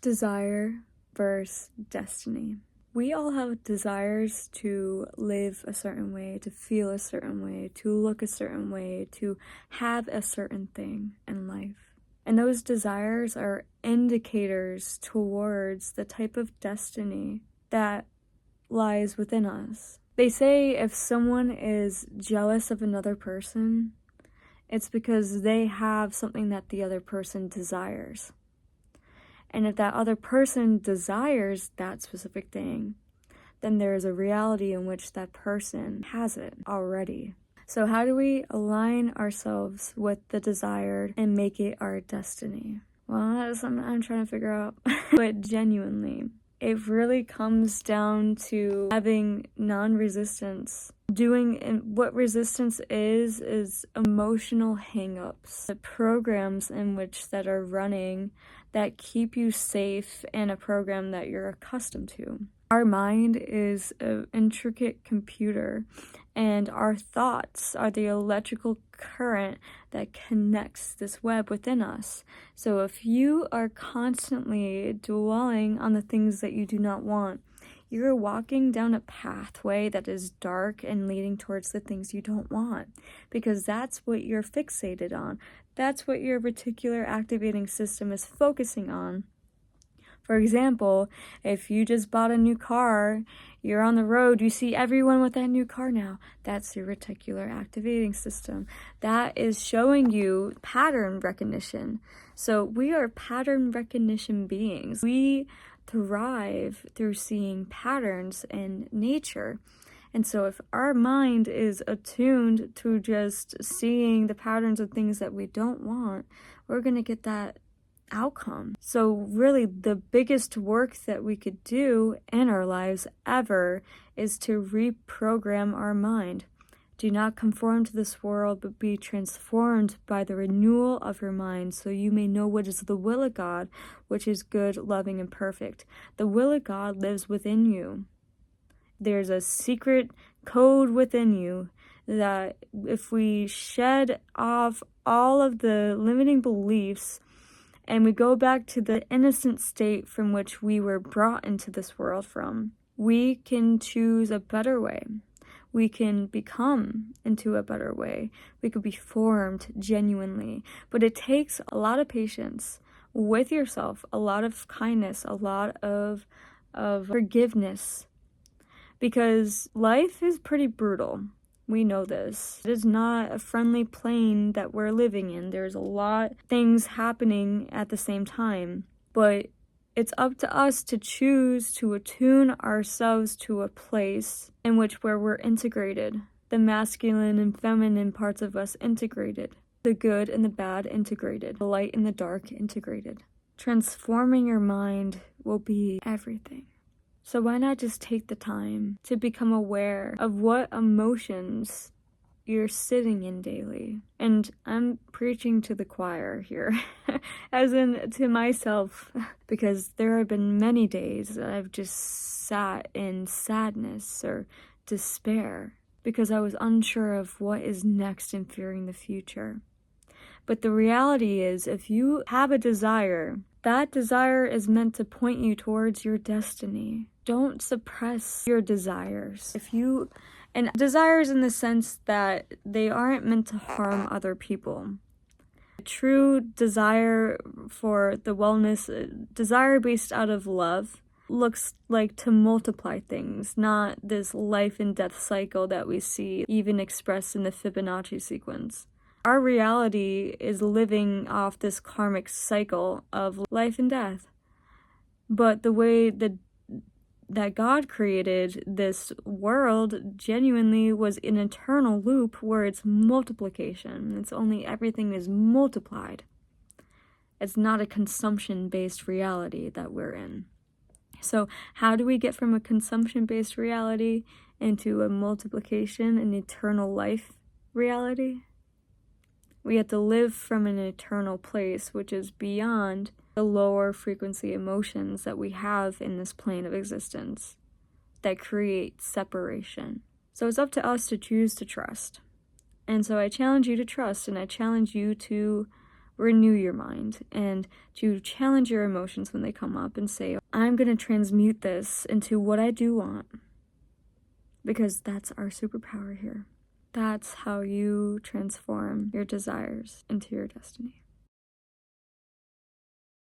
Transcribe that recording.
Desire versus destiny. We all have desires to live a certain way, to feel a certain way, to look a certain way, to have a certain thing in life. And those desires are indicators towards the type of destiny that lies within us. They say if someone is jealous of another person, it's because they have something that the other person desires. And if that other person desires that specific thing, then there is a reality in which that person has it already. So how do we align ourselves with the desired and make it our destiny? Well, that's something I'm trying to figure out. But genuinely, it really comes down to having non-resistance. What resistance is emotional hang-ups, the programs in which that are running that keep you safe in a program that you're accustomed to. Our mind is an intricate computer, and our thoughts are the electrical current that connects this web within us. So if you are constantly dwelling on the things that you do not want, you're walking down a pathway that is dark and leading towards the things you don't want, because that's what you're fixated on. That's what your reticular activating system is focusing on. For example, if you just bought a new car, you're on the road, you see everyone with that new car now. That's your reticular activating system. That is showing you pattern recognition. So we are pattern recognition beings. We thrive through seeing patterns in nature. And so if our mind is attuned to just seeing the patterns of things that we don't want, we're going to get that outcome. So really the biggest work that we could do in our lives ever is to reprogram our mind. Do not conform to this world, but be transformed by the renewal of your mind, so you may know what is the will of God, which is good, loving, and perfect. The will of God lives within you. There's a secret code within you that if we shed off all of the limiting beliefs and we go back to the innocent state from which we were brought into this world from, we can choose a better way. We can become into a better way. We could be formed genuinely. But it takes a lot of patience with yourself, a lot of kindness, a lot of forgiveness. Because life is pretty brutal. We know this. It is not a friendly plane that we're living in. There's a lot of things happening at the same time. But it's up to us to choose to attune ourselves to a place in which where we're integrated. The masculine and feminine parts of us integrated. The good and the bad integrated. The light and the dark integrated. Transforming your mind will be everything. So why not just take the time to become aware of what emotions you're sitting in daily? And I'm preaching to the choir here, as in to myself, because there have been many days that I've just sat in sadness or despair because I was unsure of what is next and fearing the future. But the reality is, if you have a desire, that desire is meant to point you towards your destiny. Don't suppress your desires. And desires in the sense that they aren't meant to harm other people. True desire for the wellness, desire based out of love, looks like to multiply things, not this life and death cycle that we see even expressed in the Fibonacci sequence. Our reality is living off this karmic cycle of life and death. But the way that God created this world genuinely was an eternal loop where it's multiplication. It's only everything is multiplied. It's not a consumption-based reality that we're in. So how do we get from a consumption-based reality into a multiplication and eternal life reality? We have to live from an eternal place, which is beyond the lower frequency emotions that we have in this plane of existence that create separation. So it's up to us to choose to trust. And so I challenge you to trust, and I challenge you to renew your mind and to challenge your emotions when they come up and say, I'm going to transmute this into what I do want. Because that's our superpower here. That's how you transform your desires into your destiny.